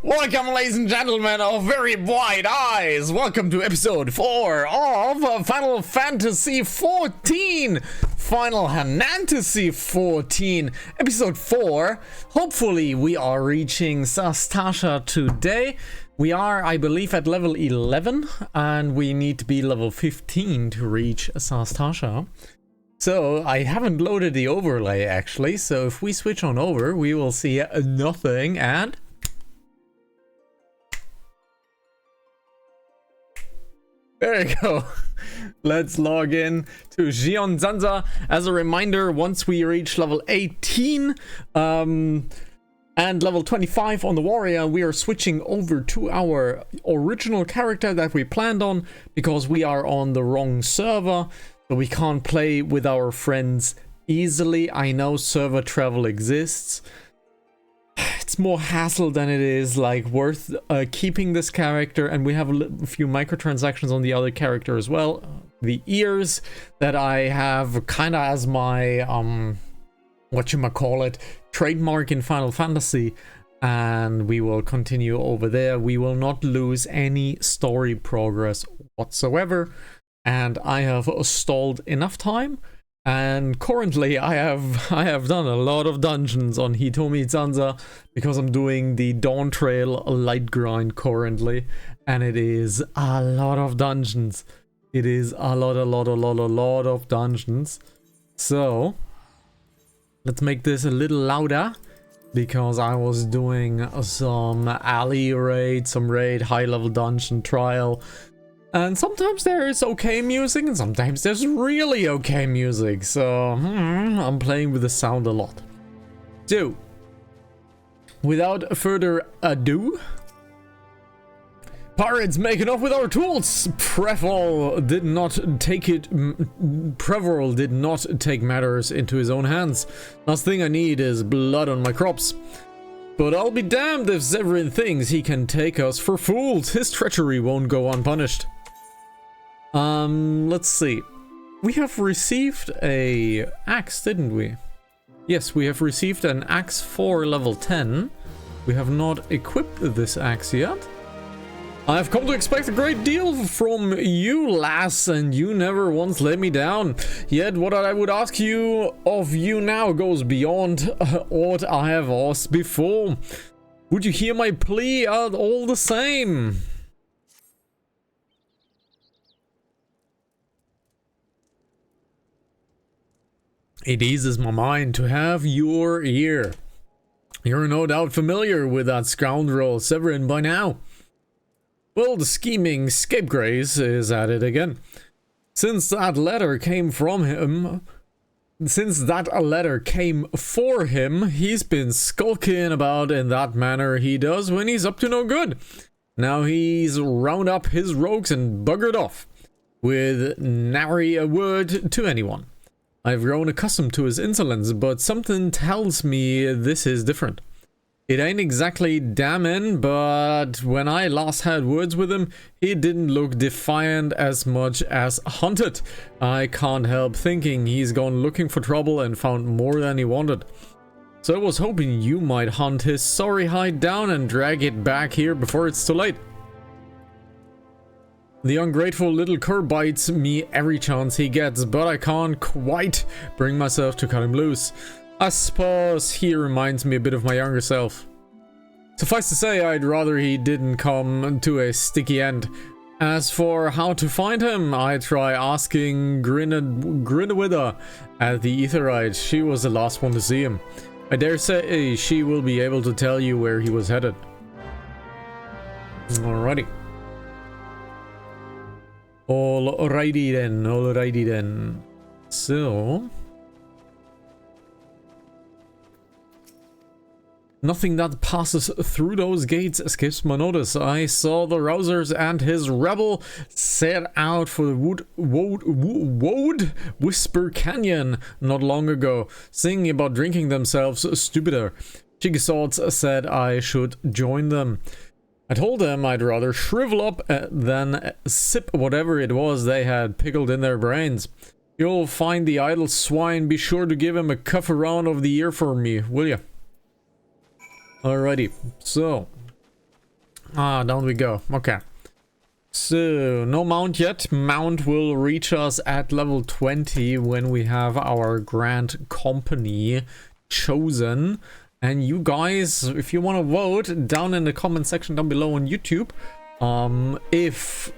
Welcome, ladies and gentlemen of very wide eyes. Welcome to episode 4 of Final Fantasy 14. Final Hanantasy 14. Episode 4. Hopefully we are reaching Sastasha today. We are, I believe, at level 11. And we need to be level 15 to reach Sastasha. So, I haven't loaded the overlay actually. So if we switch on over, we will see nothing and... there you go. Let's log in to Xion Zanza. As a reminder, once we reach level 18 and level 25 on the warrior, we are switching over to our original character that we planned on because we are on the wrong server, so we can't play with our friends easily. I know server travel exists. It's more hassle than it is like worth keeping this character, and we have a few microtransactions on the other character as well. The ears that I have kind of as my whatchamacallit, trademark in Final Fantasy, and we will continue over there. We will not lose any story progress whatsoever, and I have stalled enough time. And currently I have done a lot of dungeons on Hitomi Zanza because I'm doing the Dawn Trail light grind currently, and it is a lot of dungeons. It is a lot of dungeons. So let's make this a little louder because I was doing some alley raid, some raid, high level dungeon trial. And sometimes there is okay music, and sometimes there's really okay music. So, I'm playing with the sound a lot. So, without further ado, pirates making off with our tools. Preval did not take matters into his own hands. Last thing I need is blood on my crops. But I'll be damned if Severin thinks he can take us for fools. His treachery won't go unpunished. Let's see. We have received a axe, didn't we? Yes, we have received an XIV level 10. We have not equipped this axe yet. I've come to expect a great deal from you, lass, and you never once let me down. Yet what I would ask of you now goes beyond what I have asked before. Would you hear my plea out all the same? It eases my mind to have your ear. You're no doubt familiar with that scoundrel Severin by now. Well, the scheming scapegrace is at it again. Since that letter came for him, he's been skulking about in that manner he does when he's up to no good. Now he's round up his rogues and buggered off, with nary a word to anyone. I've grown accustomed to his insolence, but something tells me this is different. It ain't exactly damning, but when I last had words with him, he didn't look defiant as much as hunted. I can't help thinking he's gone looking for trouble and found more than he wanted. So I was hoping you might hunt his sorry hide down and drag it back here before it's too late. The ungrateful little cur bites me every chance he gets, but I can't quite bring myself to cut him loose. I suppose he reminds me a bit of my younger self. Suffice to say, I'd rather he didn't come to a sticky end. As for how to find him, I try asking Grinawida at the Aetherite. She was the last one to see him. I dare say she will be able to tell you where he was headed. Alrighty. Alrighty then. So... nothing that passes through those gates escapes my notice. I saw the Rousers and his rebel set out for the Woad Whisper Canyon not long ago, singing about drinking themselves stupider. Chickasaws said I should join them. I told them I'd rather shrivel up than sip whatever it was they had pickled in their brains. You'll find the idle swine. Be sure to give him a cuff around of the ear for me, will ya? Alrighty, so Ah, down we go. Okay. So, no mount yet. Mount will reach us at level 20 when we have our grand company chosen. And you guys, if you want to vote, down in the comment section down below on YouTube, if,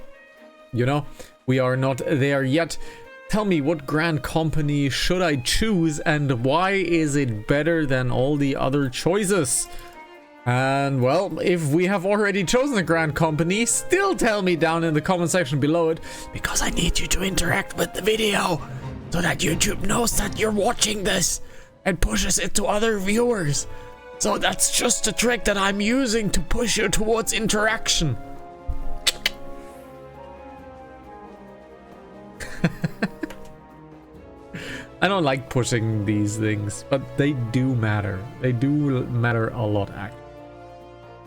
you know, we are not there yet, tell me what grand company should I choose and why is it better than all the other choices? And well, if we have already chosen a grand company, still tell me down in the comment section below it, because I need you to interact with the video so that YouTube knows that you're watching this and pushes it to other viewers. So that's just a trick that I'm using to push you towards interaction. I don't like pushing these things, but they do matter. They do matter a lot, actually.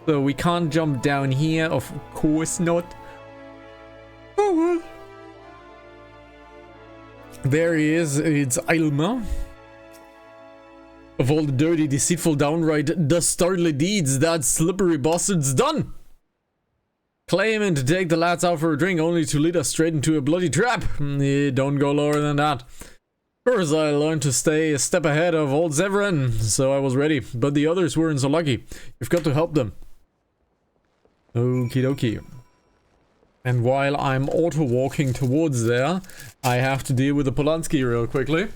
So we can't jump down here, of course not. Oh well. There he is, it's Ilma. Of all the dirty, deceitful, downright dastardly deeds that slippery bastard's done. Claiming to take the lads out for a drink only to lead us straight into a bloody trap. Don't go lower than that. First, I learned to stay a step ahead of old Severin, so I was ready. But the others weren't so lucky. You've got to help them. Okie dokie. And while I'm auto-walking towards there, I have to deal with the Polanski real quickly.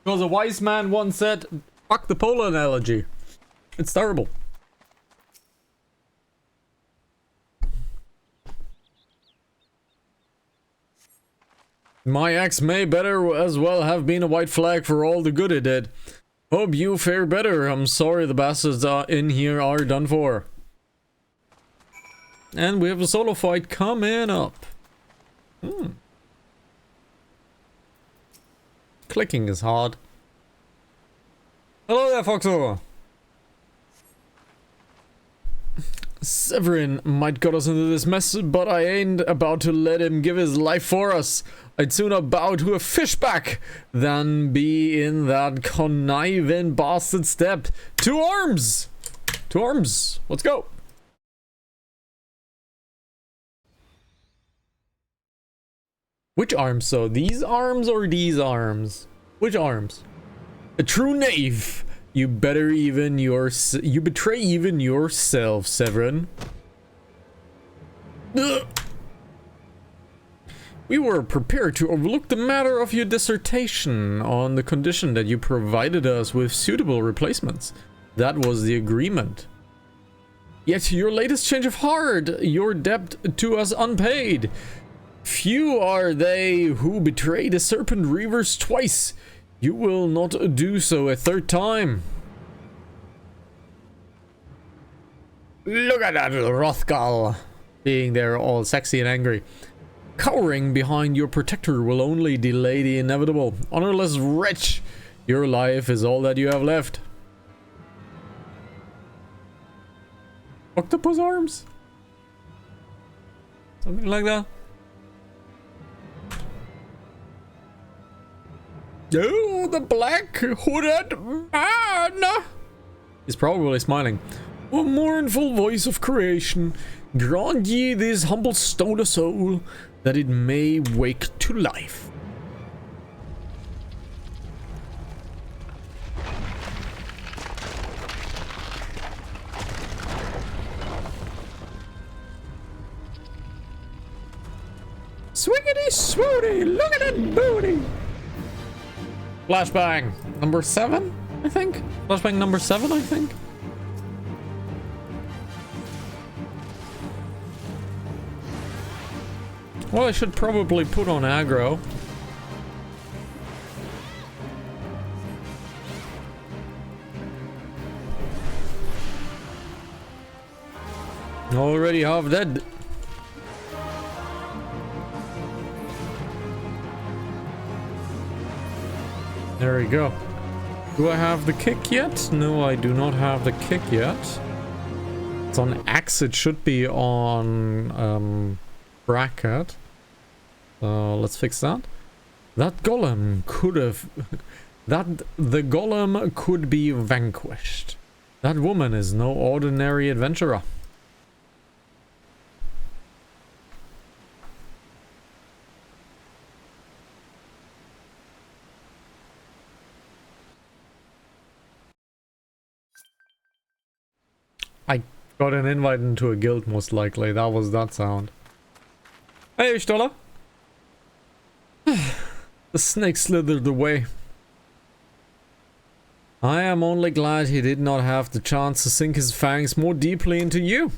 Because a wise man once said, fuck the polo analogy. It's terrible. My ex may better as well have been a white flag for all the good it did. Hope you fare better. I'm sorry the bastards in here are done for. And we have a solo fight coming up. Clicking is hard. Hello there, Foxo. Severin might got us into this mess, but I ain't about to let him give his life for us. I'd sooner bow to a fishback than be in that conniving bastard step. To arms! To arms! Let's go! Which arms, so? These arms or these arms? Which arms? A true knave! You betray even yourself, Severin. Ugh. We were prepared to overlook the matter of your dissertation on the condition that you provided us with suitable replacements. That was the agreement. Yet your latest change of heart, your debt to us unpaid. Few are they who betray the serpent reavers twice. You will not do so a third time. Look at that Rothgal, being there all sexy and angry. Cowering behind your protector will only delay the inevitable. Honorless wretch, your life is all that you have left. Octopus arms? Something like that. Oh, the black hooded man! He's probably smiling. O mournful voice of creation, grant ye this humble stone of soul, that it may wake to life. Swingity swoony, look at that booty! Flashbang number 7, I think? Flashbang number 7, I think? Well, I should probably put on aggro. Already half dead. There we go. Do I have the kick yet? No, I do not have the kick yet. It's on X, it should be on bracket. Let's fix that. That golem could have... that the golem could be vanquished. That woman is no ordinary adventurer. I got an invite into a guild, most likely. That was that sound. Hey, Stoller. The snake slithered away. I am only glad he did not have the chance to sink his fangs more deeply into you.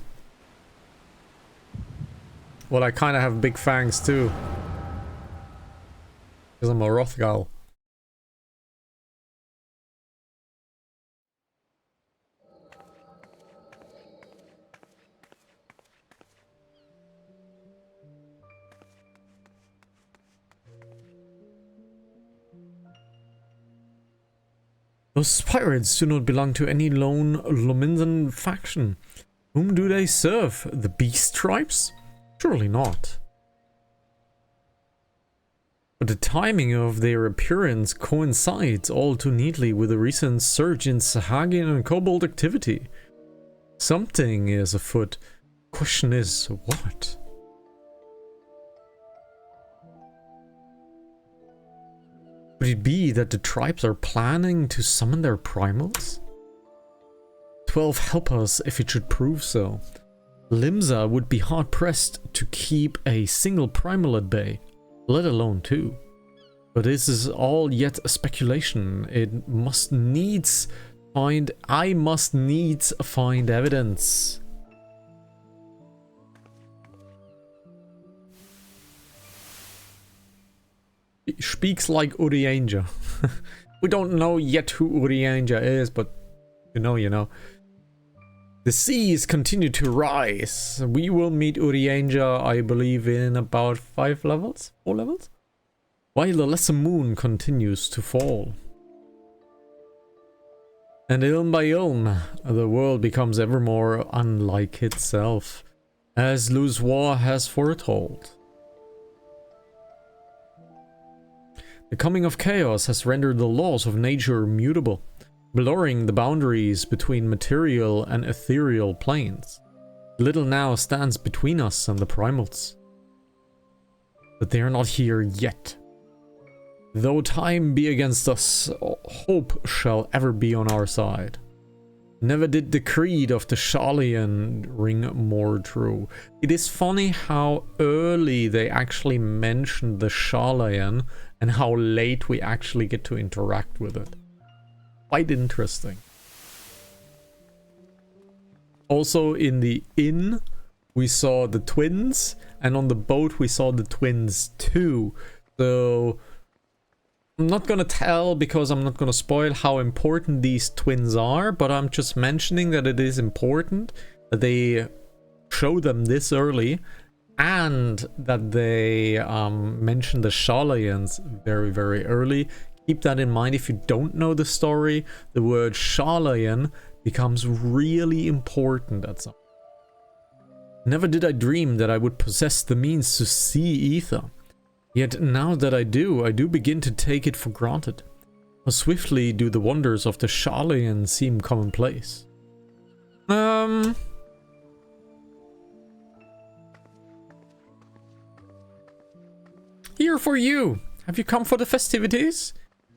Well, I kind of have big fangs too. Because I'm a Rothgal. Those pirates do not belong to any lone Lominsan faction. Whom do they serve? The beast tribes? Surely not. But the timing of their appearance coincides all too neatly with the recent surge in Sahagian and Kobold activity. Something is afoot. Question is, what? Could it be that the tribes are planning to summon their primals? 12 help us if it should prove so. Limsa would be hard-pressed to keep a single primal at bay, let alone two. But this is all yet speculation. I must needs find evidence. He speaks like Urianger. We don't know yet who Urianger is, but you know. The seas continue to rise. We will meet Urianger, I believe, in about 5 levels? 4 levels? While the lesser moon continues to fall. And ilm by ilm, the world becomes ever more unlike itself, as Luzois has foretold. The coming of chaos has rendered the laws of nature mutable, blurring the boundaries between material and ethereal planes. Little now stands between us and the primals. But they are not here yet. Though time be against us, hope shall ever be on our side. Never did the creed of the Shalian ring more true. It is funny how early they actually mentioned the Shalian and how late we actually get to interact with it. Quite interesting. Also in the inn we saw the twins, and on the boat we saw the twins too. So I'm not gonna tell because I'm not gonna spoil how important these twins are, but I'm just mentioning that it is important that they show them this early and that they mention the Shalians very, very early. Keep that in mind. If you don't know the story, the word Shalian becomes really important at some point. Never did I dream that I would possess the means to see ether. Yet now that I do begin to take it for granted. How swiftly do the wonders of the Shalian seem commonplace. Here for you! Have you come for the festivities?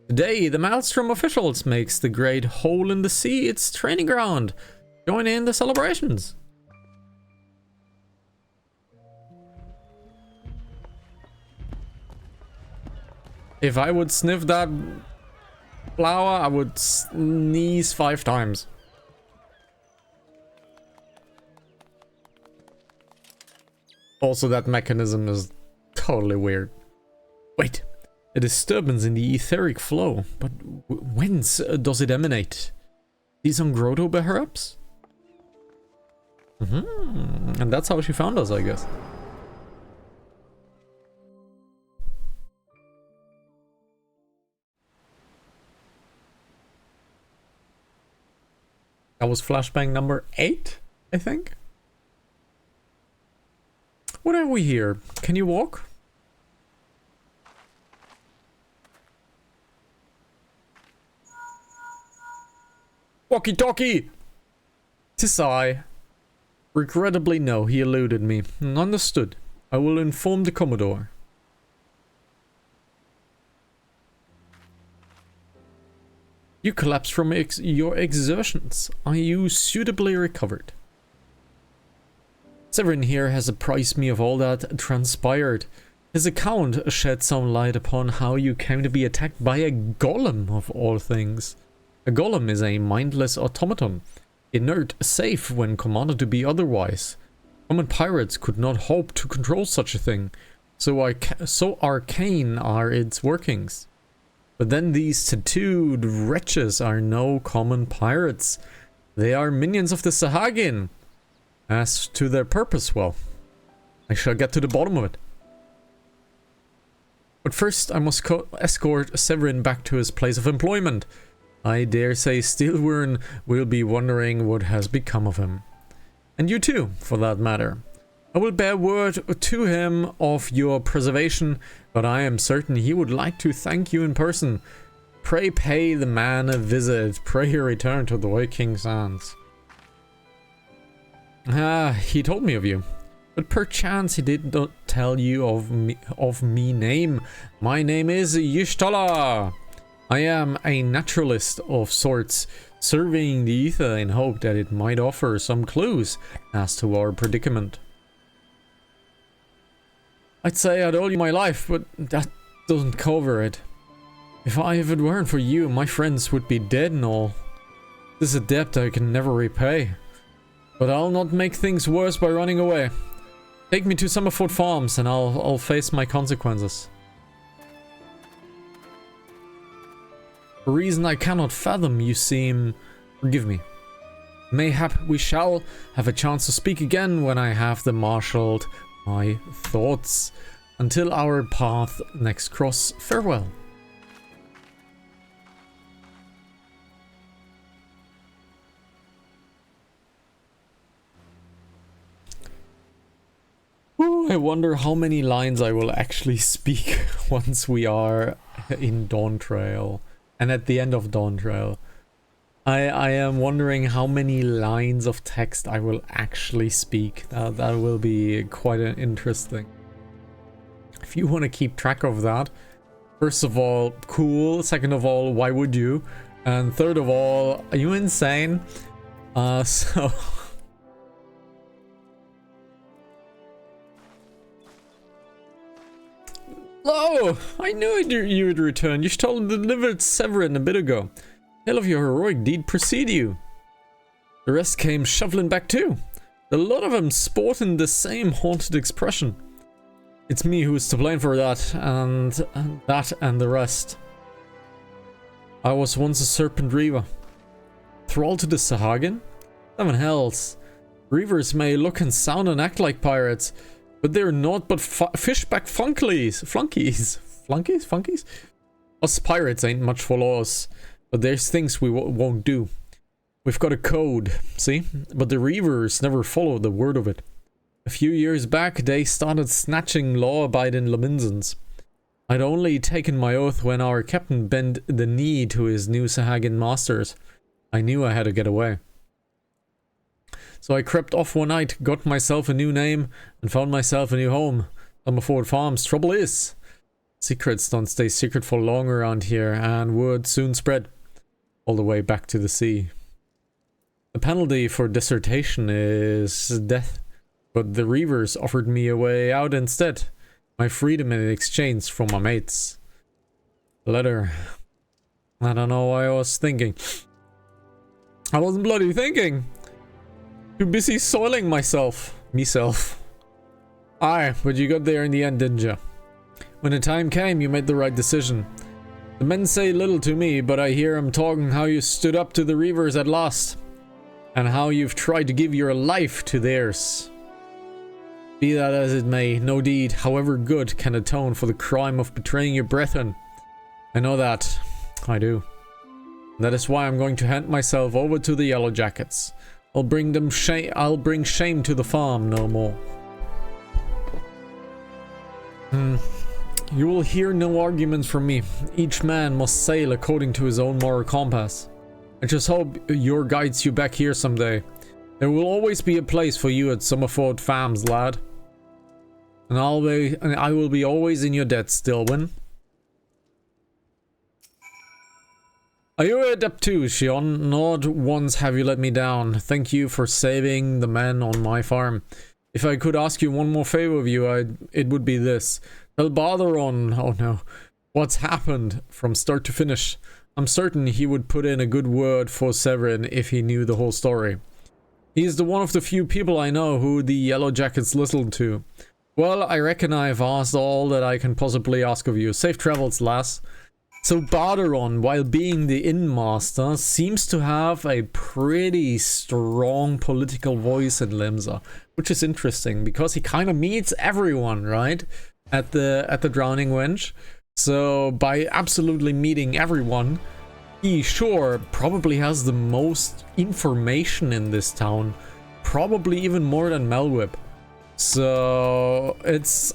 Today, the Maelstrom officials makes the great hole in the sea its training ground. Join in the celebrations. If I would sniff that flower, I would sneeze 5 times. Also, that mechanism is totally weird. Wait, a disturbance in the etheric flow, but whence does it emanate? These on grotto perhaps? And that's how she found us, I guess. That was flashbang number 8, I think. What have we here? Can you walk? Walkie-talkie! 'Tis I. Regrettably no, he eluded me. Understood. I will inform the Commodore. You collapsed from your exertions. Are you suitably recovered? Severin here has apprised me of all that transpired. His account shed some light upon how you came to be attacked by a golem of all things. A golem is a mindless automaton, inert, safe when commanded to be otherwise. Common pirates could not hope to control such a thing, so arcane are its workings. But then these tattooed wretches are no common pirates. They are minions of the Sahagin. As to their purpose, well, I shall get to the bottom of it. But first I must escort Severin back to his place of employment. I dare say Steelwurn will be wondering what has become of him. And you too, for that matter. I will bear word to him of your preservation, but I am certain he would like to thank you in person. Pray pay the man a visit. Pray he return to the Waking Sands. Ah, he told me of you. But perchance he did not tell you of me name. My name is Y'shtola. I am a naturalist of sorts, surveying the ether in hope that it might offer some clues as to our predicament. I'd say I'd owe you my life, but that doesn't cover it. If it weren't for you, my friends would be dead and all. This is a debt I can never repay. But I'll not make things worse by running away. Take me to Summerford Farms and I'll face my consequences. For a reason I cannot fathom, you seem... Forgive me. Mayhap we shall have a chance to speak again when I have marshaled my thoughts. Until our path next cross, farewell. Ooh, I wonder how many lines I will actually speak once we are in Dawn Trail and at the end of Dawn Trail. I am wondering how many lines of text I will actually speak. That will be quite interesting. If you want to keep track of that, first of all, cool. Second of all, why would you? And third of all, are you insane? So... Oh, I knew you would return. You delivered Severin a bit ago. Tale of your heroic deed precede you. The rest came shuffling back too. A lot of them sporting the same haunted expression. It's me who is to blame for that, and the rest. I was once a serpent reaver. Thrall to the Sahagin? Seven hells. Reavers may look and sound and act like pirates, but they're not but fishback flunkies? Us pirates ain't much for laws, but there's things we won't do. We've got a code, see? But the Reavers never followed the word of it. A few years back, they started snatching law-abiding Lominzans. I'd only taken my oath when our captain bent the knee to his new Sahagin masters. I knew I had to get away. So I crept off one night, got myself a new name, and found myself a new home. Summerford Farms. Trouble is, secrets don't stay secret for long around here, and word soon spread all the way back to the sea. The penalty for desertion is death, but the Reavers offered me a way out instead. My freedom in exchange for my mates. Letter. I don't know what I was thinking. I wasn't bloody thinking. Too busy soiling myself. Aye, but you got there in the end, didn't you? When the time came, you made the right decision. The men say little to me, but I hear them talking how you stood up to the Reavers at last. And how you've tried to give your life to theirs. Be that as it may, no deed, however good, can atone for the crime of betraying your brethren. I know that. I do. That is why I'm going to hand myself over to the Yellow Jackets. I'll bring shame to the farm no more. You will hear no arguments from me. Each man must sail according to his own moral compass. I just hope your guides you back here someday. There will always be a place for you at Summerford Farms, lad. And I will be always in your debt, Stillwin. Are you adept too, Shion? Not once have you let me down. Thank you for saving the men on my farm. If I could ask you one more favor of you, it would be this. Tell Bartheron, oh no, what's happened from start to finish. I'm certain he would put in a good word for Severin if he knew the whole story. He is the one of the few people I know who the Yellow Jackets listened to. Well, I reckon I've asked all that I can possibly ask of you. Safe travels, lass. So Bartheron, while being the inn master, seems to have a pretty strong political voice in Limsa, which is interesting because he kind of meets everyone, right? At the Drowning Wench. So by absolutely meeting everyone, he sure probably has the most information in this town, probably even more than Melwhip. So it's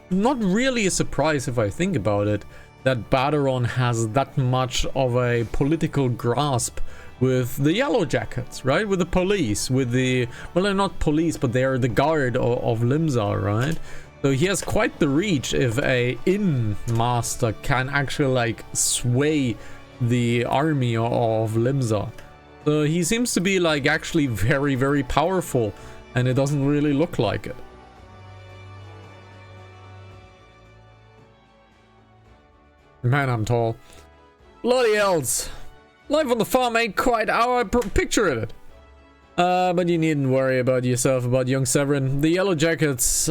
not really a surprise if I think about it, that Bartheron has that much of a political grasp with the Yellow Jackets, right? With the police, with the... well, they're not police, but they are the guard of Limsa, right? So he has quite the reach if a inn master can actually, like, sway the army of Limsa. So he seems to be, like, actually very, very powerful, and it doesn't really look like it. Man, I'm tall. Bloody hells. Life on the farm ain't quite how I pictured it. But you needn't worry about yourself about young Severin. The Yellow Jackets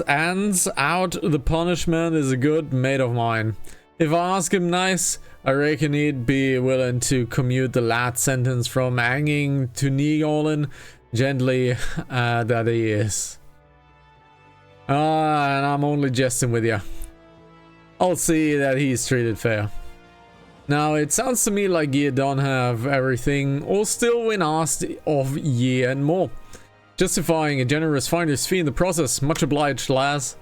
ends out the punishment is a good mate of mine. If I ask him nice, I reckon he'd be willing to commute the lad's sentence from hanging to knee-galling gently, that he is. And I'm only jesting with you. I'll see that he's treated fair. Now, it sounds to me like you don't have everything, or still when asked of ye and more. Justifying a generous finder's fee in the process. Much obliged, lass.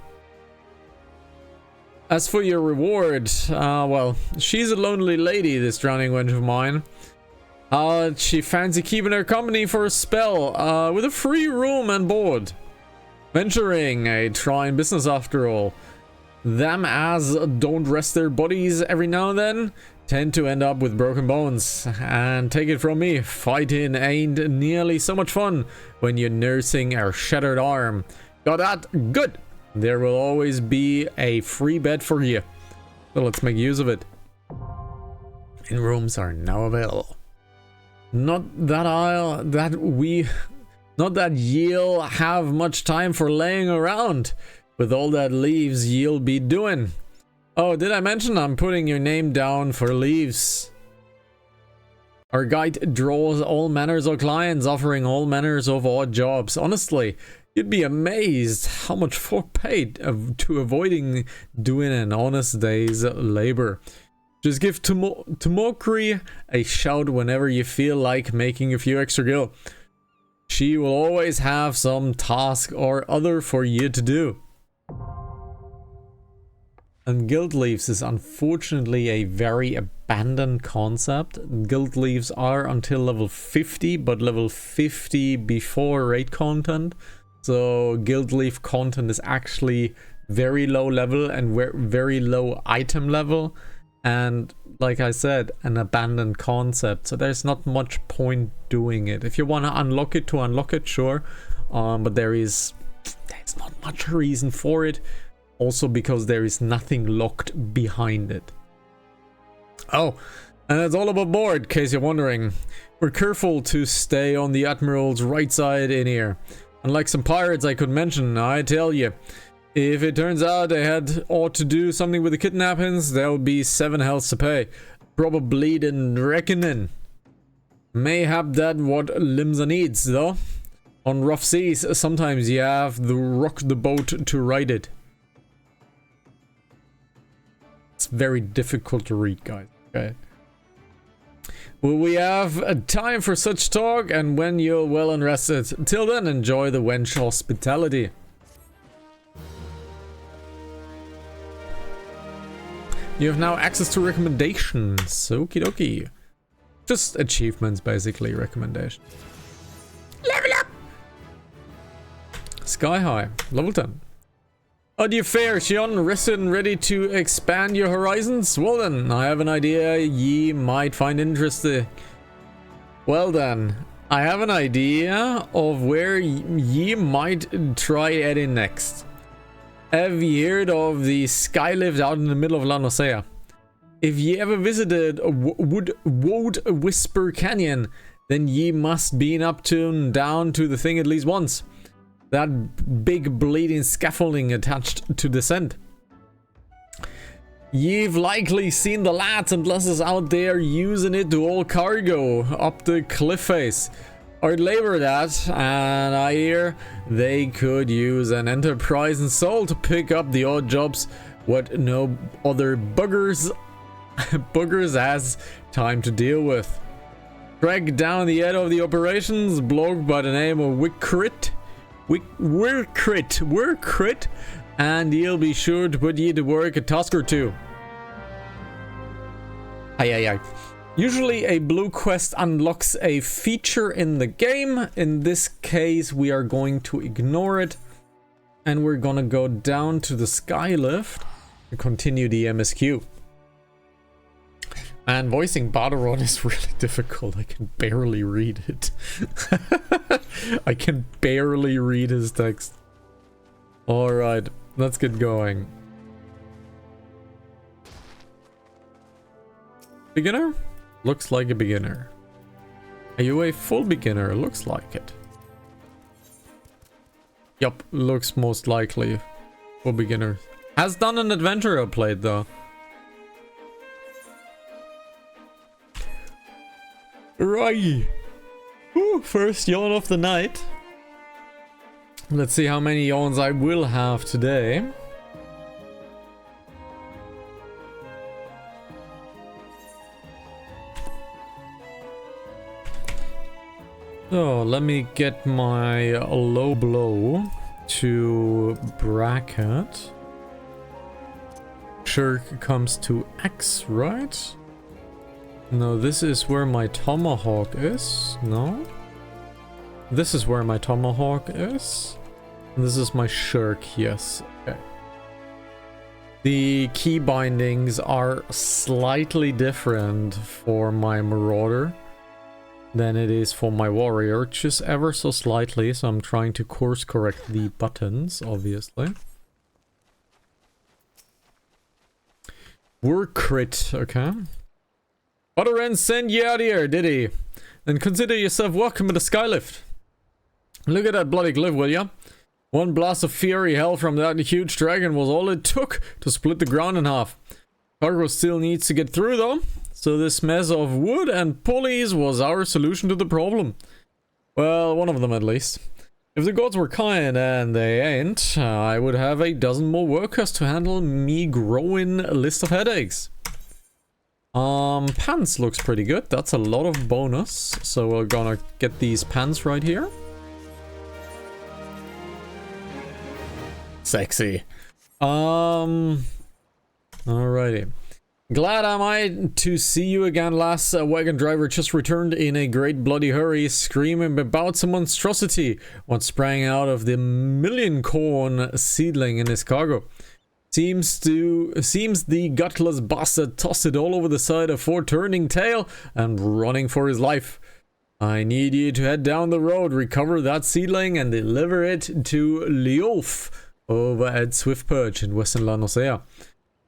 As for your reward, well, she's a lonely lady, this Drowning Wench of mine. She fancy keeping her company for a spell, with a free room and board. Venturing a trying business after all. Them as don't rest their bodies every now and then tend to end up with broken bones. And take it from me, fighting ain't nearly so much fun when you're nursing a shattered arm. Got that? Good! There will always be a free bed for you. So let's make use of it. And rooms are now available. Not that ye'll have much time for laying around with all that leaves ye'll be doing. Oh, did I mention I'm putting your name down for leaves? Our guide draws all manners of clients, offering all manners of odd jobs. Honestly, you'd be amazed how much folk paid to avoiding doing an honest day's labor. Just give Tomokri a shout whenever you feel like making a few extra gil. She will always have some task or other for you to do. And guild leaves is unfortunately a very abandoned concept. Guild leaves are until level 50, but level 50 before raid content. So guild leaf content is actually very low level and very low item level. And like I said, an abandoned concept. So there's not much point doing it. If you want to unlock it, sure. But there's not much reason for it. Also because there is nothing locked behind it. Oh, and that's all about board, in case you're wondering. We're careful to stay on the Admiral's right side in here. Unlike some pirates I could mention, I tell you. If it turns out they ought to do something with the kidnappings, there'll be 7 hells to pay. Probably the reckoning. Mayhap that what Limsa needs, though. On rough seas, sometimes you have to rock the boat to ride it. It's very difficult to read, guys. Okay. Will we have time for such talk and when you're well and rested? Till then, enjoy the wench hospitality. You have now access to recommendations. Okie dokie. Just achievements, basically, recommendation. Level up! Sky high. Level 10. Are you fair, Shion? Rested and ready to expand your horizons? Well then, I have an idea ye might find interesting. Well then, I have an idea of where ye might try heading next. Have ye heard of the skylift out in the middle of La Nosea? If ye ever visited Wood Whisper Canyon, then ye must been up to down to the thing at least once. That big bleeding scaffolding attached to descent. Ye've likely seen the lads and lasses out there using it to haul cargo up the cliff face. I'd labor that, and I hear they could use an enterprising soul to pick up the odd jobs what no other buggers has time to deal with. Track down the head of the operations, bloke by the name of Workrit, and he'll be sure to put ye to work a task or two. Aye. Usually a blue quest unlocks a feature in the game. In this case, we are going to ignore it, and we're gonna go down to the skylift and continue the MSQ. And voicing Baderon is really difficult. I can barely read it. I can barely read his text. Alright, let's get going. Beginner? Looks like a beginner. Are you a full beginner? Looks like it. Yup, looks most likely for beginners. Has done an adventurer played though. Right. Ooh, first yawn of the night. Let's see how many yawns I will have today. So let me get my low blow to bracket. Shirk comes to X, right? No, this is where my tomahawk is. No? This is where my tomahawk is. And this is my shirk, yes. Okay. The key bindings are slightly different for my marauder than it is for my warrior, just ever so slightly, so I'm trying to course correct the buttons, obviously. Workrit, okay. Otteran sent you out here, did he? Then consider yourself welcome to the skylift. Look at that bloody cliff, will ya? One blast of fury hell from that huge dragon was all it took to split the ground in half. Cargo still needs to get through though, so this mess of wood and pulleys was our solution to the problem. Well, one of them at least. If the gods were kind, and they ain't, I would have a dozen more workers to handle me growing list of headaches. Pants looks pretty good. That's a lot of bonus. So we're gonna get these pants right here. Sexy. Alrighty. Glad am I to see you again, lass. Wagon driver just returned in a great bloody hurry, screaming about some monstrosity. What sprang out of the million corn seedling in his cargo. Seems the gutless bastard tossed it all over the side afore turning tail and running for his life. I need you to head down the road, recover that seedling, and deliver it to Leolf over at Swift Perch in Western La Nosea.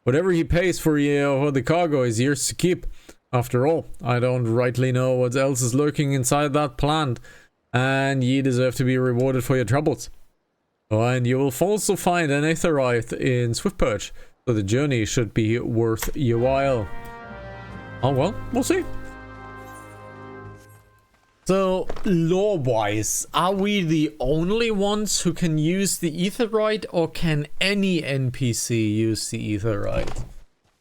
Whatever he pays for the cargo is yours to keep. After all, I don't rightly know what else is lurking inside that plant, and ye deserve to be rewarded for your troubles. Oh, and you will also find an aetherite in Swift Perch, so the journey should be worth your while. Oh well, we'll see. So, lore-wise, are we the only ones who can use the aetherite, or can any NPC use the aetherite?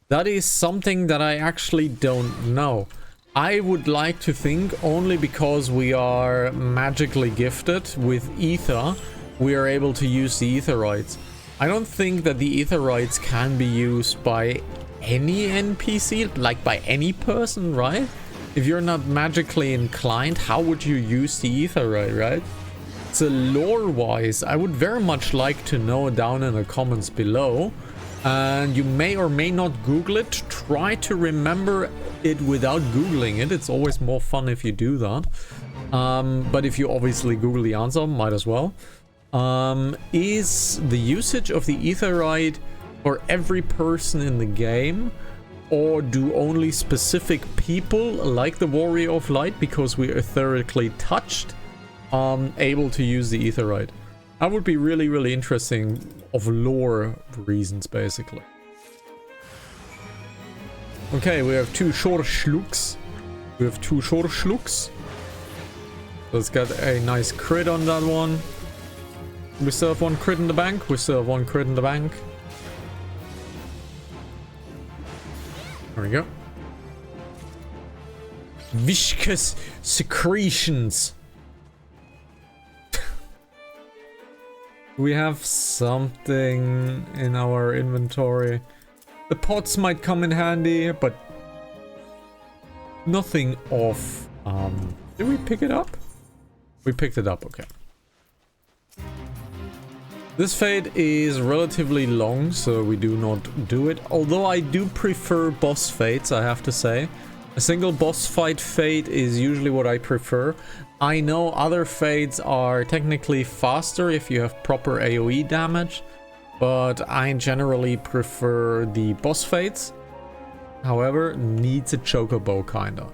That is something that I actually don't know. I would like to think only because we are magically gifted with ether, we are able to use the aetherites. I don't think that the aetherites can be used by any NPC, like by any person, right? If you're not magically inclined, how would you use the Aetheryte, right? So lore-wise, I would very much like to know down in the comments below. And you may or may not Google it. Try to remember it without Googling it. It's always more fun if you do that. But if you obviously Google the answer, might as well. Is the usage of the Aetheryte for every person in the game? Or do only specific people, like the Warrior of Light, because we are etherically touched, able to use the Aetheryte? That would be really, really interesting of lore reasons, basically. Okay, we have two short schlucks. Let's get a nice crit on that one. We still have one crit in the bank. There we go. Viscous secretions. We have something in our inventory. The pots might come in handy, but nothing of... Did we pick it up? We picked it up, okay. This fate is relatively long, so we do not do it. Although I do prefer boss fates, I have to say. A single boss fight fate is usually what I prefer. I know other fates are technically faster if you have proper AoE damage, but I generally prefer the boss fates. However, needs a chocobo kinda.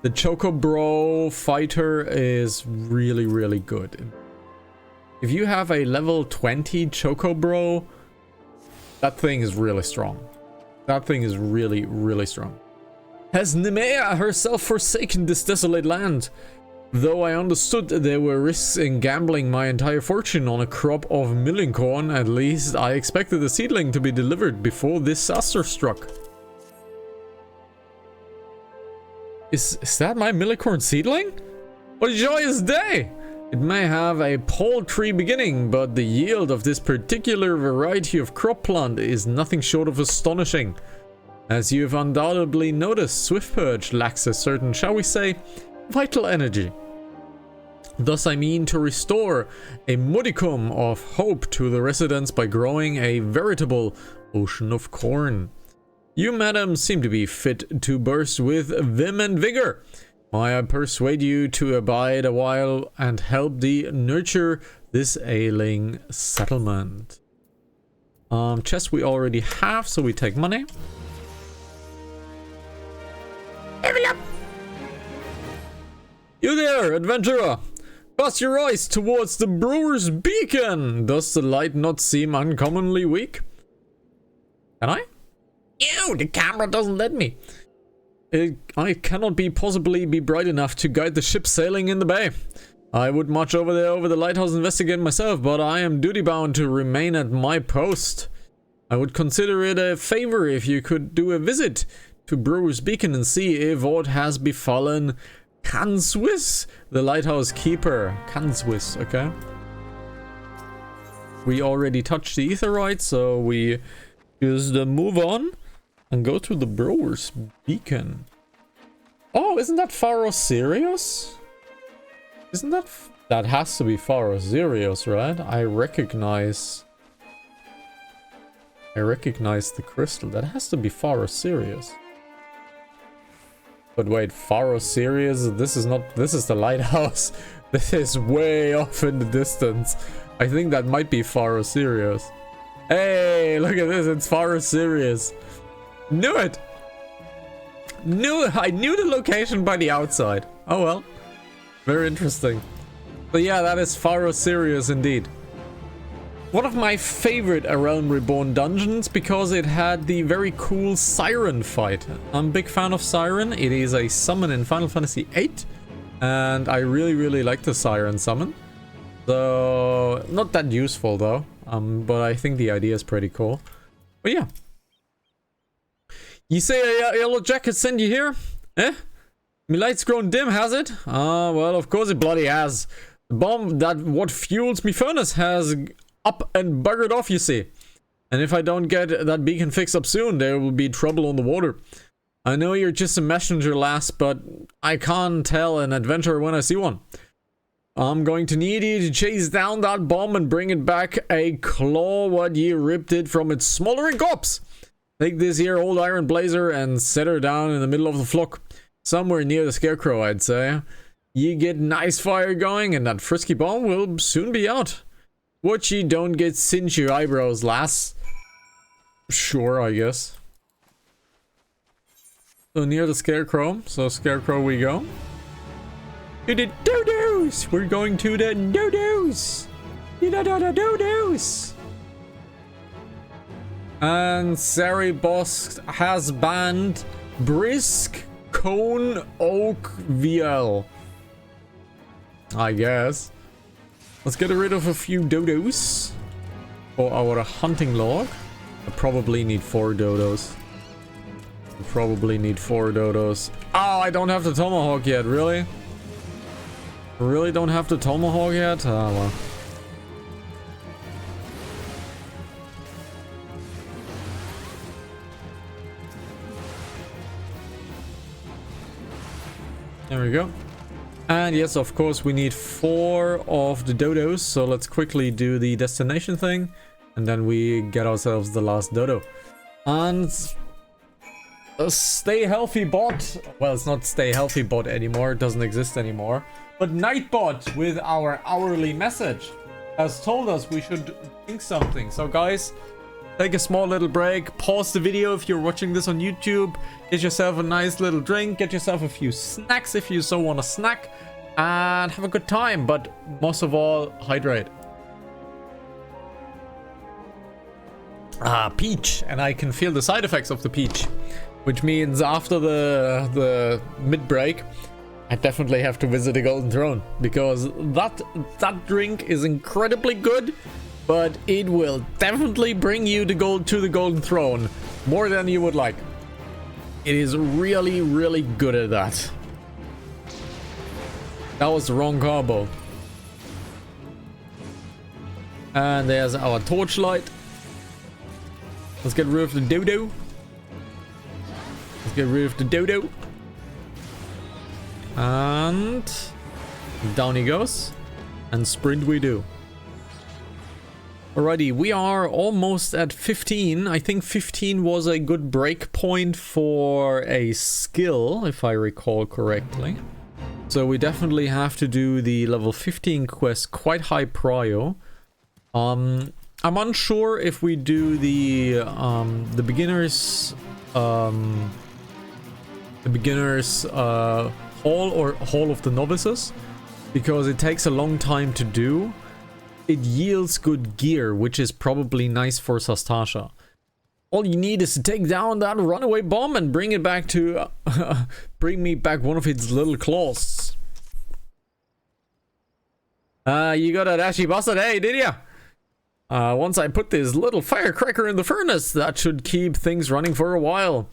The chocobro fighter is really, really good. If you have a level 20 chocobro, that thing is really strong. That thing is really, really strong. Has Nemea herself forsaken this desolate land? Though I understood there were risks in gambling my entire fortune on a crop of milling corn, at least I expected the seedling to be delivered before disaster struck. Is that my millicorn seedling? What a joyous day! It may have a paltry beginning, but the yield of this particular variety of crop plant is nothing short of astonishing. As you have undoubtedly noticed, Swiftpurge lacks a certain, shall we say, vital energy. Thus I mean to restore a modicum of hope to the residents by growing a veritable ocean of corn. You, madam, seem to be fit to burst with vim and vigor. May I persuade you to abide a while and help thee nurture this ailing settlement? Chest we already have, so we take money. Level up! You there, adventurer! Cast your eyes towards the brewer's beacon! Does the light not seem uncommonly weak? Can I? Ew, the camera doesn't let me. I cannot possibly be bright enough to guide the ship sailing in the bay. I would march over there over the lighthouse investigate myself, but I am duty bound to remain at my post. I would consider it a favor if you could do a visit to Brewer's Beacon and see if aught has befallen Kanswis, the lighthouse keeper. Kanswis, okay. We already touched the Aetheryte, so we just move on and go to the Brewer's Beacon. Oh, isn't that Pharos Sirius? Isn't that... That has to be Pharos Sirius, right? I recognize the crystal. That has to be Pharos Sirius. But wait, Pharos Sirius? This is the lighthouse. This is way off in the distance. I think that might be Pharos Sirius. Hey, look at this. It's Pharos Sirius. Knew it. I knew the location by the outside. Oh well. Very interesting. But yeah, that is Pharos Sirius indeed. One of my favorite A Realm Reborn dungeons because it had the very cool Siren fight. I'm a big fan of Siren. It is a summon in Final Fantasy VIII. And I really, really like the Siren summon. So, not that useful though. But I think the idea is pretty cool. But yeah. You say a yellow jacket sent you here? Eh? Me light's grown dim, has it? Ah, well, of course it bloody has. The bomb that what fuels me furnace has up and buggered off, you see. And if I don't get that beacon fixed up soon, there will be trouble on the water. I know you're just a messenger, lass, but I can't tell an adventurer when I see one. I'm going to need you to chase down that bomb and bring it back a claw what ye ripped it from its smoldering corpse. Take this here old iron blazer and set her down in the middle of the flock. Somewhere near the scarecrow, I'd say. Ye get nice fire going and that frisky bomb will soon be out. Watch ye don't get cinch your eyebrows, lass. Sure, I guess. So near the scarecrow. So scarecrow we go. To the dodos! We're going to the dodos! Dodos! And Sari Bosk has banned Brisk Cone Oak VL. I guess. Let's get rid of a few dodos for our hunting log. I probably need 4 dodos. Probably need 4 dodos. Oh, I don't have the tomahawk yet, really? Really don't have the tomahawk yet? Oh, well. There we go. And yes, of course, we need 4 of the dodos. So let's quickly do the destination thing. And then we get ourselves the last dodo. And stay healthy bot. Well, it's not stay healthy bot anymore. It doesn't exist anymore. But Nightbot with our hourly message has told us we should drink something. So guys, take a small little break. Pause the video if you're watching this on YouTube. Get yourself a nice little drink. Get yourself a few snacks if you so want to snack. And have a good time. But most of all, hydrate. Peach. And I can feel the side effects of the peach. Which means after the mid-break, I definitely have to visit the Golden Throne. Because that drink is incredibly good. But it will definitely bring you to the Golden Throne. More than you would like. It is really, really good at that. That was the wrong combo. And there's our torchlight. Let's get rid of the dodo. Let's get rid of the dodo. And down he goes. And sprint we do. Alrighty, we are almost at 15. I think 15 was a good break point for a skill, if I recall correctly. So we definitely have to do the level 15 quest quite high prio. I'm unsure if we do the beginners hall or hall of the novices, because it takes a long time to do. It yields good gear, which is probably nice for Sastasha. All you need is to take down that runaway bomb and bring it back to bring me back one of its little claws. You got a dashy bastard, hey, did ya? Once I put this little firecracker in the furnace, that should keep things running for a while.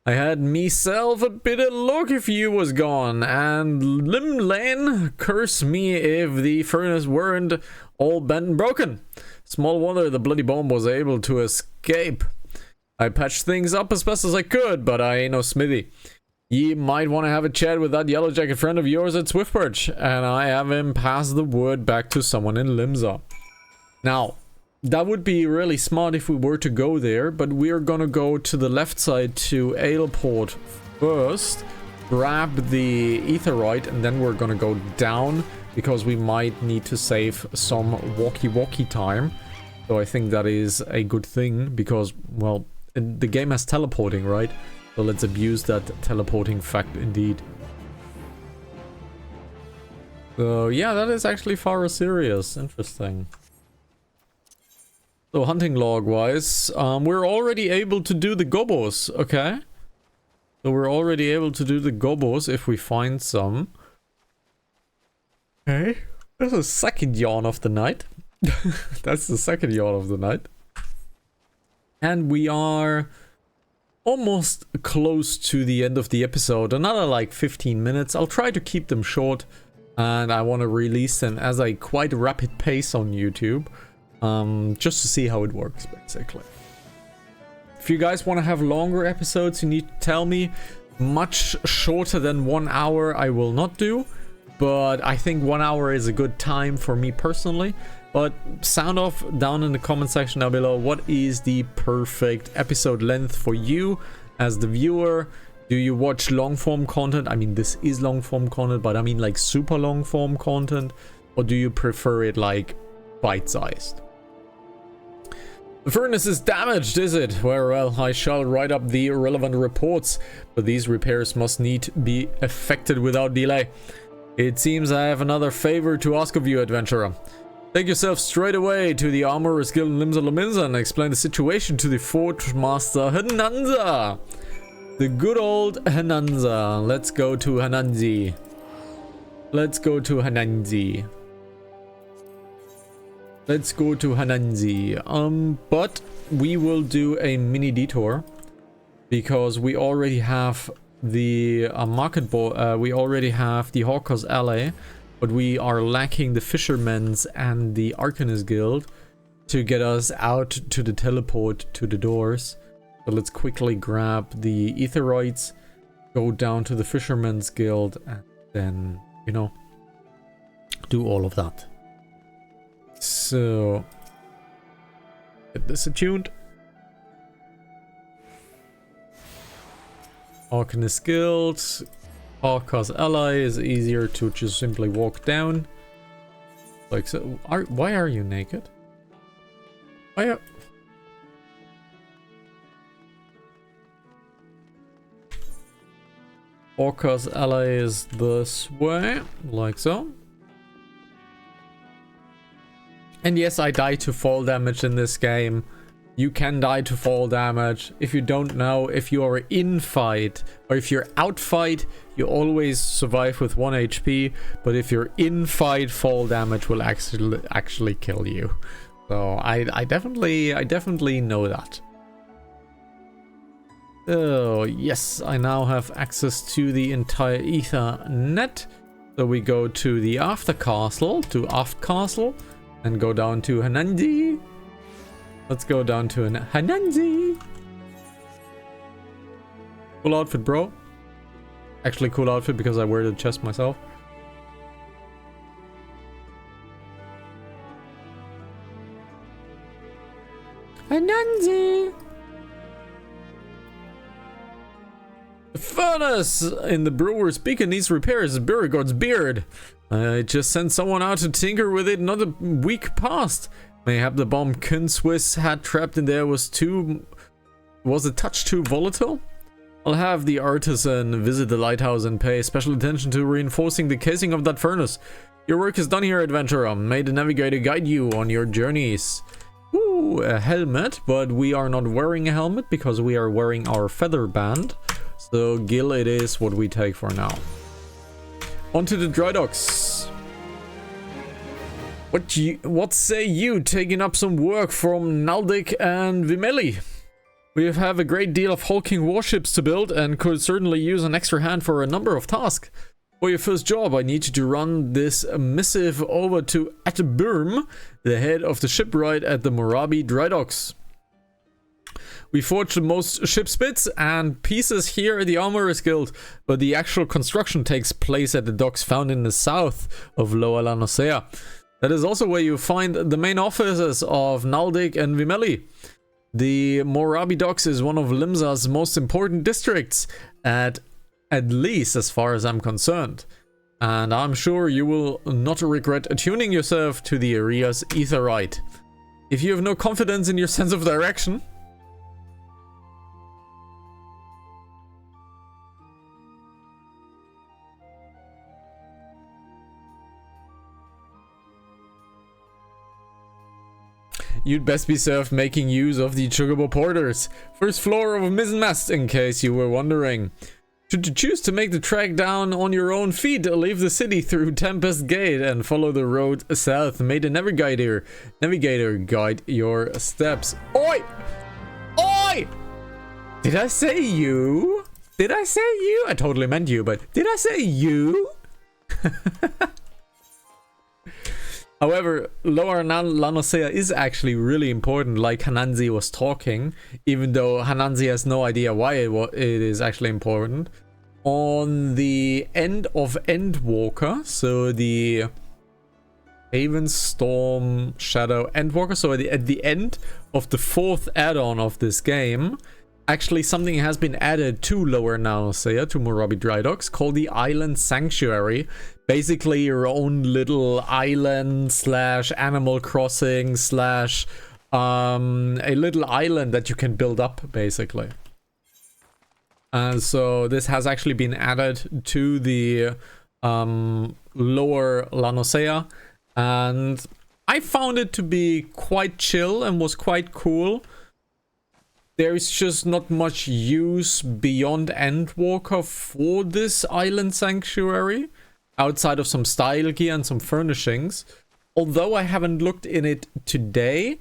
I had meself a bit of luck if you was gone, and Limlane, curse me if the furnace weren't all bent and broken. Small wonder the bloody bomb was able to escape. I patched things up as best as I could, but I ain't no smithy. Ye might want to have a chat with that yellow jacket friend of yours at Swiftperch, and I have him pass the word back to someone in Limsa. Now, that would be really smart if we were to go there, but we're gonna go to the left side to Aleport first, grab the Aetherite, and then we're gonna go down, because we might need to save some walkie-walkie time. So I think that is a good thing, because, well, the game has teleporting, right? So let's abuse that teleporting fact indeed. So yeah, that is actually far serious. Interesting. So hunting log wise, we're already able to do the gobos, okay? So we're already able to do the gobos if we find some. Okay, that's the second yawn of the night. That's the second yawn of the night. And we are almost close to the end of the episode. Another like 15 minutes. I'll try to keep them short. And I want to release them as a quite rapid pace on YouTube. just to see how it works, basically. If you guys want to have longer episodes, you need to tell me. Much shorter than 1 hour I will not do, but I think 1 hour is a good time for me personally. But sound off down in the comment section down below, what is the perfect episode length for you as the viewer? Do you watch long form content? I mean, this is long form content, but I mean like super long form content, or do you prefer it like bite-sized? The furnace is damaged, is it? Well, I shall write up the relevant reports, but these repairs must need be effected without delay. It seems I have another favor to ask of you, adventurer. Take yourself straight away to the Armorer's Guild in Limsa Lominsa and explain the situation to the Forge Master Hanantasy. The good old Hanantasy. Let's go to Hanantasy. Let's go to Hanantasy. Let's go to Hanantasy. But we will do a mini detour because we already have the we already have the Hawker's Alley, but we are lacking the Fisherman's and the Arcanist Guild to get us out to the teleport to the doors. So let's quickly grab the Aetheroids, go down to the Fisherman's Guild, and then, you know, do all of that. So, get this attuned. Arcanist Guild. Hawker's Ally is easier to just simply walk down. Like so. Why are you naked? Why are... Hawker's Ally is this way, like so. And yes, I die to fall damage in this game. You can die to fall damage. If you don't know, if you are in fight or if you're out fight, you always survive with 1 HP. But if you're in fight, fall damage will actually kill you. So I definitely know that. Oh yes, I now have access to the entire Ether net. So we go to the Aft Castle, and go down to Hanantasy. Let's go down to Hanantasy. Cool outfit, bro. Actually, cool outfit because I wear the chest myself. Hanantasy. The furnace in the brewer's beacon needs repairs. Beauregard's beard. I just sent someone out to tinker with it not a week past. Mayhap the bomb Swiss had trapped in there was a touch too volatile? I'll have the artisan visit the lighthouse and pay special attention to reinforcing the casing of that furnace. Your work is done here, adventurer. May the navigator guide you on your journeys. Ooh, a helmet, but we are not wearing a helmet because we are wearing our feather band. So Gil it is what we take for now. Onto the dry docks. What say you taking up some work from Naldic and Vimeli? We have a great deal of hulking warships to build and could certainly use an extra hand for a number of tasks. For your first job, I need you to run this missive over to Atburm, the head of the shipwright at the Morabi dry docks. We forged the most ship's bits and pieces here at the Armorer's Guild, but the actual construction takes place at the docks found in the south of Loa Lanosea. That is also where you find the main offices of Naldic and Vimeli. The Morabi docks is one of Limsa's most important districts, at least as far as I'm concerned. And I'm sure you will not regret attuning yourself to the area's Aetherite. If you have no confidence in your sense of direction, you'd best be served making use of the Chocobo Porters, first floor of Mizzenmast, in case you were wondering. Should you choose to make the trek down on your own feet, leave the city through Tempest Gate and follow the road south. May the navigator guide your steps. Oi! Oi! Did I say you? Did I say you? I totally meant you, but did I say you? However, lower Lanocea is actually really important, like Hanantasy was talking, even though Hanantasy has no idea why it is actually important. On the end of Endwalker, so the Haven Storm Shadow Endwalker, so at the end of the 4th add-on of this game, actually something has been added to Lower Nanocea, to Murabi Drydocks, called the Island Sanctuary. Basically your own little island slash Animal Crossing slash a little island that you can build up, basically. So this has actually been added to the Lower Lanocea, and I found it to be quite chill and was quite cool. There's just not much use beyond Endwalker for this Island Sanctuary, outside of some style gear and some furnishings. Although I haven't looked in it today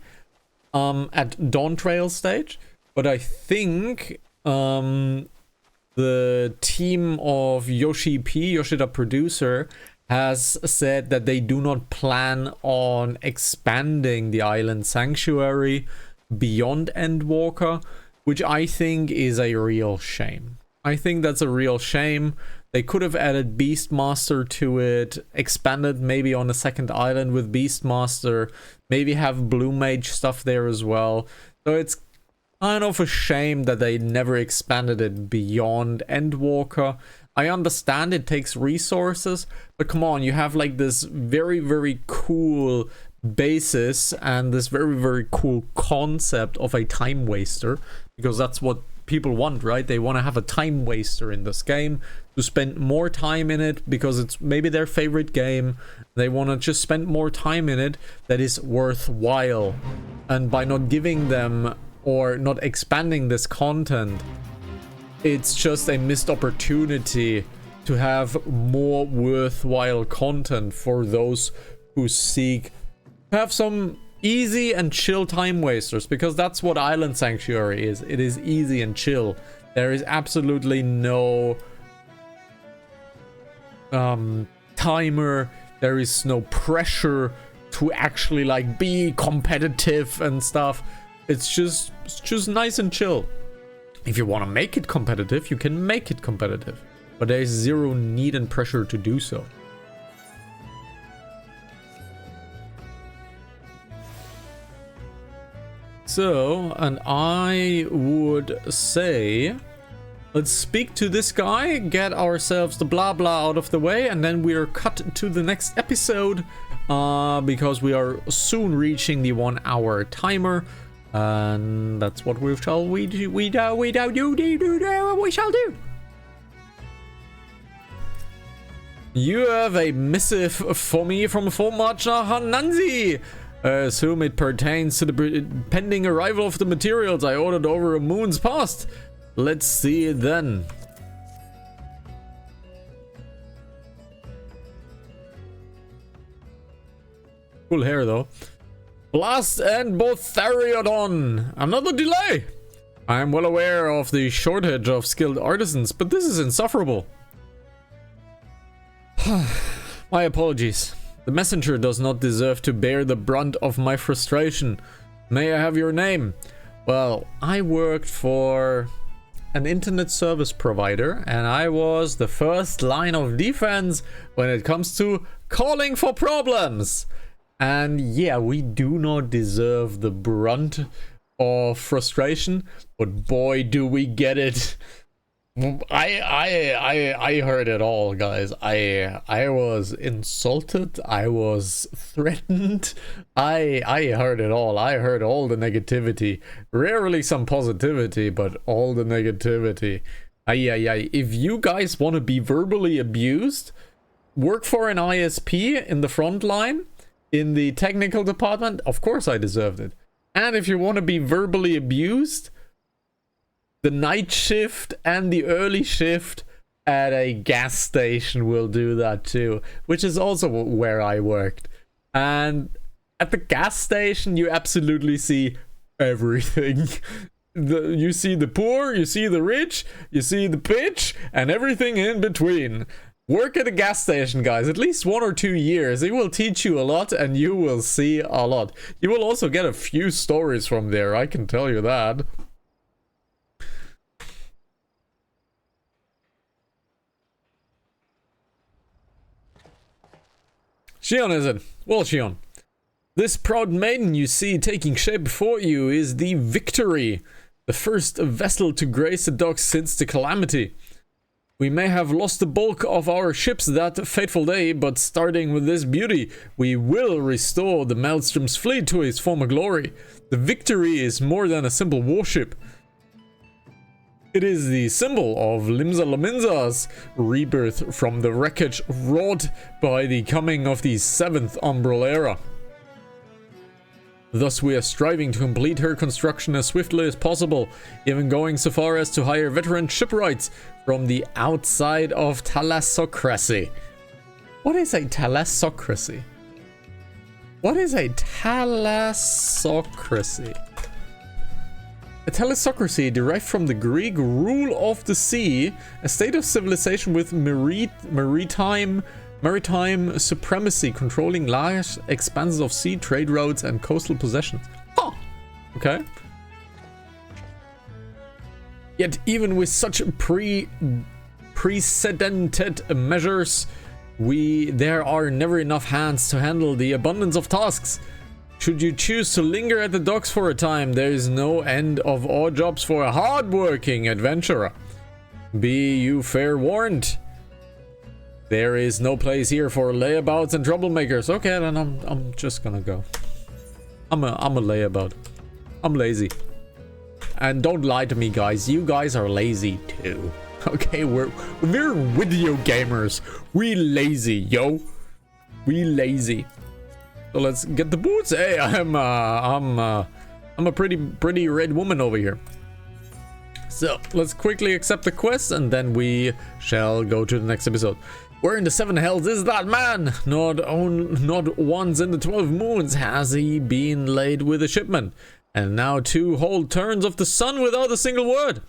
at Dawn Trail stage, but I think the team of Yoshida Producer, has said that they do not plan on expanding the Island Sanctuary beyond Endwalker, which I think is a real shame. I think that's a real shame. They could have added Beastmaster to it, expanded maybe on a second island with Beastmaster, maybe have Blue Mage stuff there as well. So it's kind of a shame that they never expanded it beyond Endwalker. I understand it takes resources, but come on, you have like this very, very cool basis and this very, very cool concept of a time waster, because that's what people want, right? They want to have a time waster in this game, to spend more time in it because it's maybe their favorite game. They want to just spend more time in it that is worthwhile. And by not giving them or not expanding this content, it's just a missed opportunity to have more worthwhile content for those who seek to have some easy and chill time wasters, because that's what Island Sanctuary is. It is easy and chill. There is absolutely no timer. There is no pressure to actually like be competitive and stuff. It's just nice and chill. If you want to make it competitive, you can make it competitive, but there is zero need and pressure to do so. So, and I would say, let's speak to this guy, get ourselves the blah blah out of the way, and then we are cut to the next episode, because we are soon reaching the 1 hour timer. And that's what we shall do. You have a missive for me from Formacher Hanantasy. I assume it pertains to the pending arrival of the materials I ordered over a moon's past. Let's see it then. Cool hair though. Blast and Bothariodon! Another delay! I am well aware of the shortage of skilled artisans, but this is insufferable. My apologies. The messenger does not deserve to bear the brunt of my frustration. May I have your name? Well, I worked for an internet service provider, and I was the first line of defense when it comes to calling for problems. And yeah, we do not deserve the brunt of frustration, but boy, do we get it. I heard it all, guys. I was insulted. I was threatened. I heard it all. I heard all the negativity. Rarely some positivity, but all the negativity. If you guys want to be verbally abused, work for an ISP in the front line. In the technical department, of course I deserved it. And if you want to be verbally abused, the night shift and the early shift at a gas station will do that too, which is also where I worked. And at the gas station, you absolutely see everything. You see the poor, you see the rich, you see the pitch, and everything in between. Work at a gas station, guys. At least 1 or 2 years. It will teach you a lot and you will see a lot. You will also get a few stories from there, I can tell you that. Shion, is it? Well, Shion. This proud maiden you see taking shape before you is the Victory, the first vessel to grace the docks since the calamity. We may have lost the bulk of our ships that fateful day, but starting with this beauty, we will restore the Maelstrom's fleet to its former glory. The Victory is more than a simple warship. It is the symbol of Limsa Lominsa's rebirth from the wreckage wrought by the coming of the 7th Umbral Era. Thus we are striving to complete her construction as swiftly as possible, even going so far as to hire veteran shipwrights from the outside of thalassocracy. What is a thalassocracy? What is a thalassocracy? A thalassocracy derived from the Greek rule of the sea, a state of civilization with maritime supremacy, controlling large expanses of sea, trade routes, and coastal possessions. Oh, okay. Yet even with such precedented measures, there are never enough hands to handle the abundance of tasks. Should you choose to linger at the docks for a time, there is no end of odd jobs for a hard-working adventurer. Be you fair warned. There is no place here for layabouts and troublemakers. Okay, then I'm just gonna go. I'm a layabout. I'm lazy. And don't lie to me, guys. You guys are lazy too. Okay, we're video gamers. We lazy, yo. We lazy. So let's get the boots. Hey, I'm a pretty red woman over here. So let's quickly accept the quest and then we shall go to the next episode. Where in the 7 hells is that man? Not once in the 12 moons has he been laid with a shipment, and now 2 whole turns of the sun without a single word.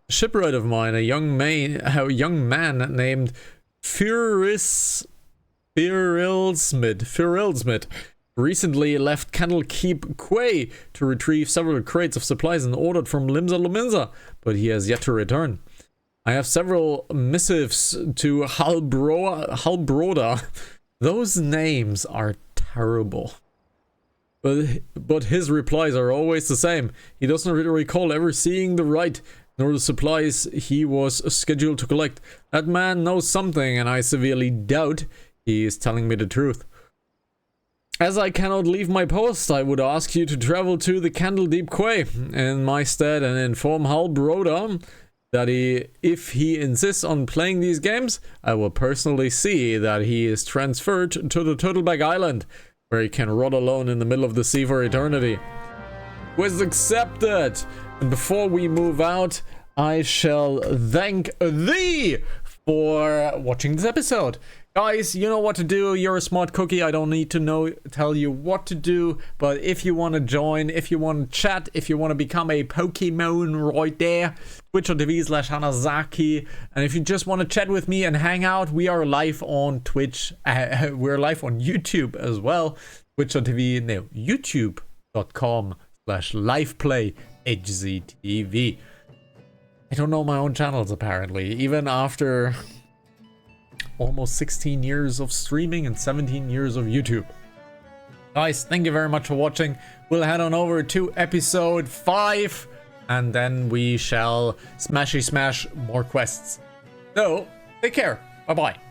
A shipwright of mine, a young man named Firilsmith, recently left Candlekeep Quay to retrieve several crates of supplies and ordered from Limsa Lominsa, but he has yet to return. I have several missives to Halbroda. Those names are terrible. But his replies are always the same. He doesn't recall ever seeing the right, nor the supplies he was scheduled to collect. That man knows something, and I severely doubt he is telling me the truth. As I cannot leave my post, I would ask you to travel to the Candlekeep Quay in my stead and inform Halbroda that if he insists on playing these games, I will personally see that he is transferred to the Turtleback Island, where he can rot alone in the middle of the sea for eternity. Quest accepted! And before we move out, I shall thank thee for watching this episode. Guys, you know what to do. You're a smart cookie. I don't need to tell you what to do. But if you want to join, if you want to chat, if you want to become a Pokemon right there, twitch.tv/Hanantasy. And if you just want to chat with me and hang out, we are live on Twitch. We're live on YouTube as well. Twitch.tv, no, youtube.com/liveplayhztv. I don't know my own channels apparently, even after almost 16 years of streaming and 17 years of YouTube. Guys, thank you very much for watching. We'll head on over to episode 5 and then we shall smash more quests. So, take care. Bye-bye.